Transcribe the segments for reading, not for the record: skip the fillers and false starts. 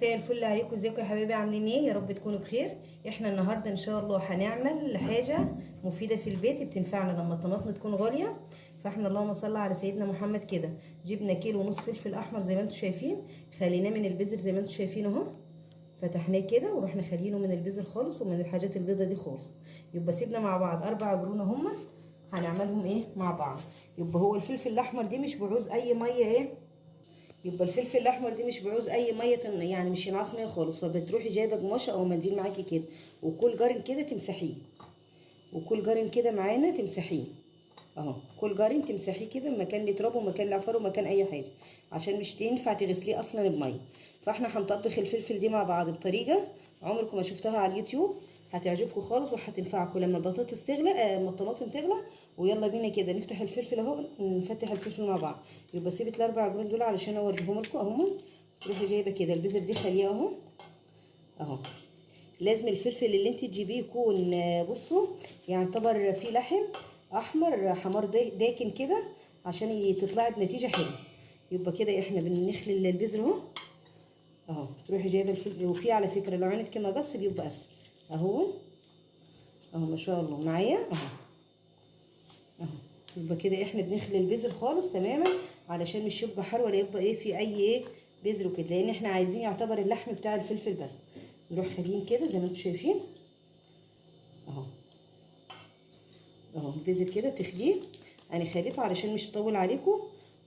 مساء الفل عليكم. ازيكم يا حبايبي؟ عاملين ايه؟ يا رب تكونوا بخير. احنا النهارده ان شاء الله هنعمل حاجه مفيده في البيت بتنفعنا لما طماطم تكون غاليه. فاحنا اللهم صل على سيدنا محمد كده جبنا كيلو ونص فلفل احمر زي ما انتم شايفين، خليناه من البذر زي ما انتم شايفين اهو، فتحناه كده ورحنا خالينه من البذر خالص ومن الحاجات البيضه دي خالص. يبقى سيبنا مع بعض 4 جرونه هما هنعملهم ايه مع بعض. يبقى هو الفلفل الاحمر دي مش بعوز اي ميه ايه، يبقى الفلفل الاحمر دي مش بعوز اي ميه يعني مش ينعص ميه خالص. فبتروحي جايبه قماشه او منديل معاكي كده وكل جارن كده تمسحيه، وكل جارن كده معانا تمسحيه اهو، كل جارن تمسحيه كده مكان اللي ترابه ومكان العفار ومكان اي حاجه، عشان مش تنفع تغسليه اصلا بميه. فاحنا هنطبخ الفلفل دي مع بعض بطريقه عمركم ما شفتها على اليوتيوب، هتعجبكم خالص وهتنفعكم لما البطاطس تغلى لما الطماطم تغلى. ويلا بينا كده نفتح الفلفل اهو، نفتح الفلفل مع بعض. يبقى سيبت الاربع جرون دول علشان اوريهم لكم اهم. تروحي جايبه كده البذر دي خليه اهو اهو. لازم الفلفل اللي انت تجيبيه يكون بصوا يعتبر فيه لحم احمر حمار داكن كده عشان تطلعي بنتيجه حلوه. يبقى كده احنا بنخلي البذر اهو اهو. تروحي جايبه الفلفل، وفي على فكره لو عندك مقص بيبقى اسهل اهو اهو ما شاء الله معايا اهو اهو. يبقى كده احنا بنخلي البذر خالص تماما علشان مش يبقى حار ولا يبقى ايه في اي ايه بذر وكده، لان احنا عايزين يعتبر اللحم بتاع الفلفل بس. نروح خالين كده زي ما انتم شايفين اهو اهو. البذر كده بتخليه، انا خليته علشان مش تطول عليكم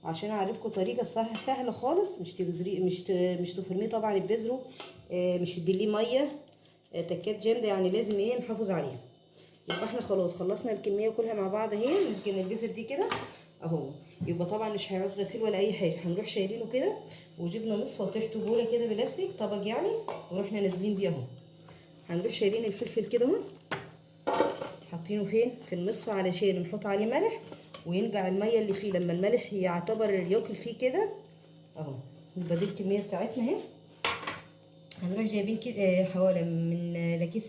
وعشان اعرفكم طريقه سهله خالص. مش تبذري مش تفرميه طبعا البذر، مش تبليه ميه تكات جامده، يعني لازم ايه نحافظ عليها. يبقى احنا خلاص خلصنا الكميه كلها مع بعض اهي. يمكن البذر دي كده اهو. يبقى طبعا مش هيعوز غسيل ولا اي حاجه، هنروح شايلينه كده وجبنا مصفى وتحته بوله كده بلاستيك طبق يعني، ورحنا نازلين بيه اهو. هنروح شايلين الفلفل كده اهو، حاطينه فين في المصفى علشان نحط عليه ملح وينقع الميه اللي فيه لما الملح يعتبر ياكل فيه كده اهو. يبقى دي الكميه بتاعتنا اهي. هنروح جايبين كده حوالي من لكيس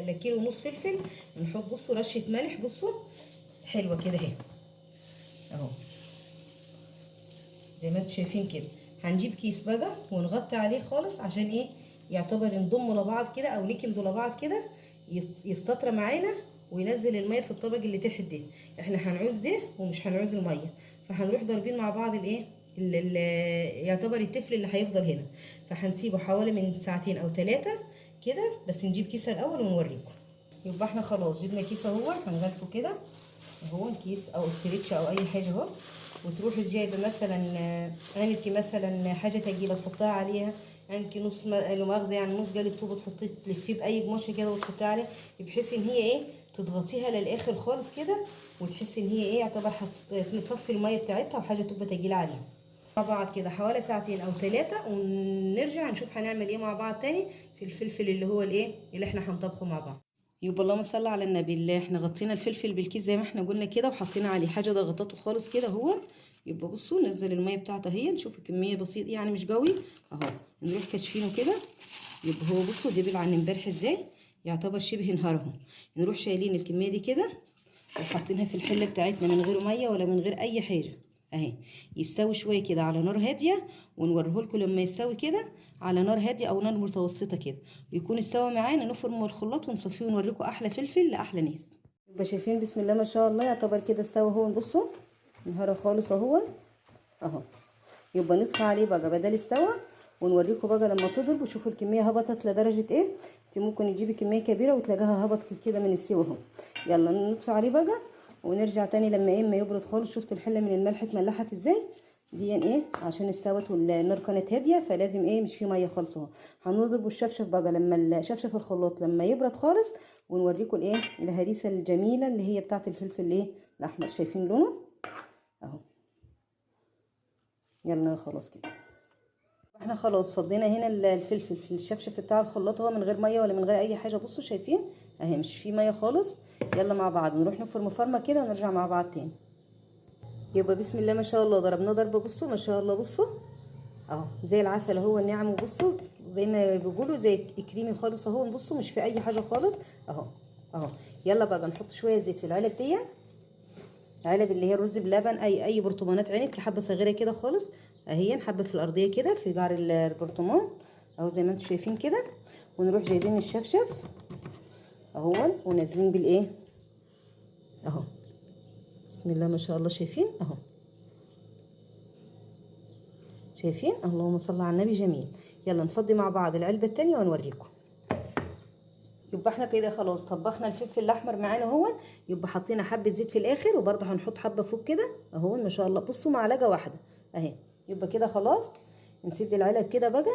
لكيلو ونص فلفل، نحط بصوا رشه ملح بصوا حلوه كده اهي اهو زي ما انتم شايفين كده. هنجيب كيس بقى ونغطي عليه خالص عشان ايه يعتبر نضمه لبعض كده او نكمدوا لبعض كده يستطرى معانا وينزل الميه في الطبق اللي تحت ده. احنا هنعوز ده ومش هنعوز الميه، فهنروح ضاربين مع بعض الايه يعتبر التفل اللي هيفضل هنا. فهنسيبه حوالي من ساعتين او 3 كده، بس نجيب كيسه الاول ونوريكم. يبقى احنا خلاص جبنا كيسه اهو، هنغلفه كده اهو كيس او استريتش او اي حاجه اهو. وتروحي جايبه مثلا عندك مثلا حاجه تقيله تحطها عليها، عندك نص مؤاخذه يعني نص قالب طوب تحطيه تلفيه باي قماشه كده وتحطيها عليها، بحيث ان هي ايه تضغطيها للاخر خالص كده وتحسي ان هي ايه يعتبر هتصفي الميه بتاعتها وحاجه تبقى تقيله عليها. مع بعض كده حوالي ساعتين او 3 ونرجع نشوف هنعمل ايه مع بعض تاني في الفلفل اللي هو الايه اللي احنا هنطبخه مع بعض. يبقى اللهم صل على النبي. اللي احنا غطينا الفلفل بالكيس زي ما احنا قلنا كده وحطينا عليه حاجه ضغطته خالص كده اهو. يبقى بصوا نزل الميه بتاعته اهي، نشوف كميه بسيطه يعني مش قوي اهو. نروح كاشفينه كده. يبقى هو بصوا دبل عن امبارح ازاي يعتبر شبه انهار اهو. نروح شايلين الكميه دي كده وحاطينها في الحله بتاعتنا من غير ميه ولا من غير اي حاجه اهي. يستوي شويه كده على نار هاديه ونوريه لكم لما يستوي كده على نار هاديه او نار متوسطه كده ويكون استوى معانا. نفرم الخلاط ونصفيه ونوريكم احلى فلفل لاحلى ناس. يبقى شايفين بسم الله ما شاء الله يعتبر كده استوى اهو. بصوا انهار خالص اهو اهو. يبقى نطفي عليه بقى بدل استوى ونوريكم بقى لما تضرب وشوفوا الكميه هبطت لدرجه ايه. انت ممكن تجيبي كميه كبيره وتلاقيها هبطت كده من السوا اهو. يلا نطفي عليه بقى ونرجع تاني لما ايه ما يبرد خالص. شفتوا الحله من الملح اتملحت ازاي دي ايه عشان استوت والنار كانت هاديه، فلازم ايه مش في ميه خالص اهو. هنضرب الشفشف بقى لما الشفشف الخلاط لما يبرد خالص ونوريكم الايه الهريسه الجميله اللي هي بتاعه الفلفل ايه الاحمر. شايفين لونه اهو. يلا خلاص كده احنا خلاص فضينا هنا الفلفل في الشفشف بتاع الخلاط اهو من غير ميه ولا من غير اي حاجه. بصوا شايفين اهي مش في ميه خالص. يلا مع بعض نروح نفرم فرمه كده ونرجع مع بعض تاني. يبقى بسم الله ما شاء الله ضربناه ضربه بصوا ما شاء الله بصوا اهو زي العسل اهو الناعم. وبصوا زي ما بيقولوا زي كريمي خالص اهو. بصوا مش في اي حاجه خالص اهو اهو. يلا بقى نحط شويه زيت في العلب دي، علب اللي هي الرز بلبن اي برطمانات عينك حبه صغيره كده خالص اهي، حبه في الارضيه كده في جعر البرطمان اهو زي ما انتم شايفين كده. ونروح جايبين الشفشف اهو ونازلين بالايه اهو. بسم الله ما شاء الله. شايفين اهو، شايفين؟ اللهم صل على النبي. جميل. يلا نفضي مع بعض العلبه التانية ونوريكم. يبقى احنا كده خلاص طبخنا الفلفل الاحمر معانا اهو. يبقى حطينا حبه زيت في الاخر، وبرده هنحط حبه فوق كده اهو ما شاء الله. بصوا معلقه واحده اهي. يبقى كده خلاص. نسد العلب كده بقى.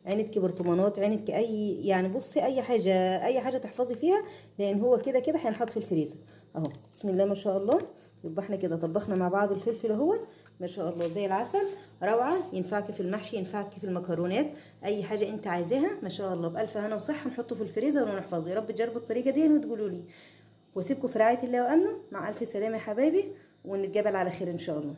عينك برطمانات، عينك اي يعني بصي اي حاجه، اي حاجه تحفظي فيها، لان هو كده كده هينحط في الفريزر اهو. بسم الله ما شاء الله. يبقى احنا كده طبخنا مع بعض الفلفل اهو ما شاء الله زي العسل. روعه. ينفعك في المحشي، ينفعك في المكرونات، اي حاجه انت عايزاها ما شاء الله. بالف هنا وصحه. نحطه في الفريزر ونحفظه. يا رب تجربوا الطريقه دي وتقولوا لي. واسيبكم في رعايه الله وامنه. مع الف سلامه يا حبايبي، ونتقابل على خير ان شاء الله.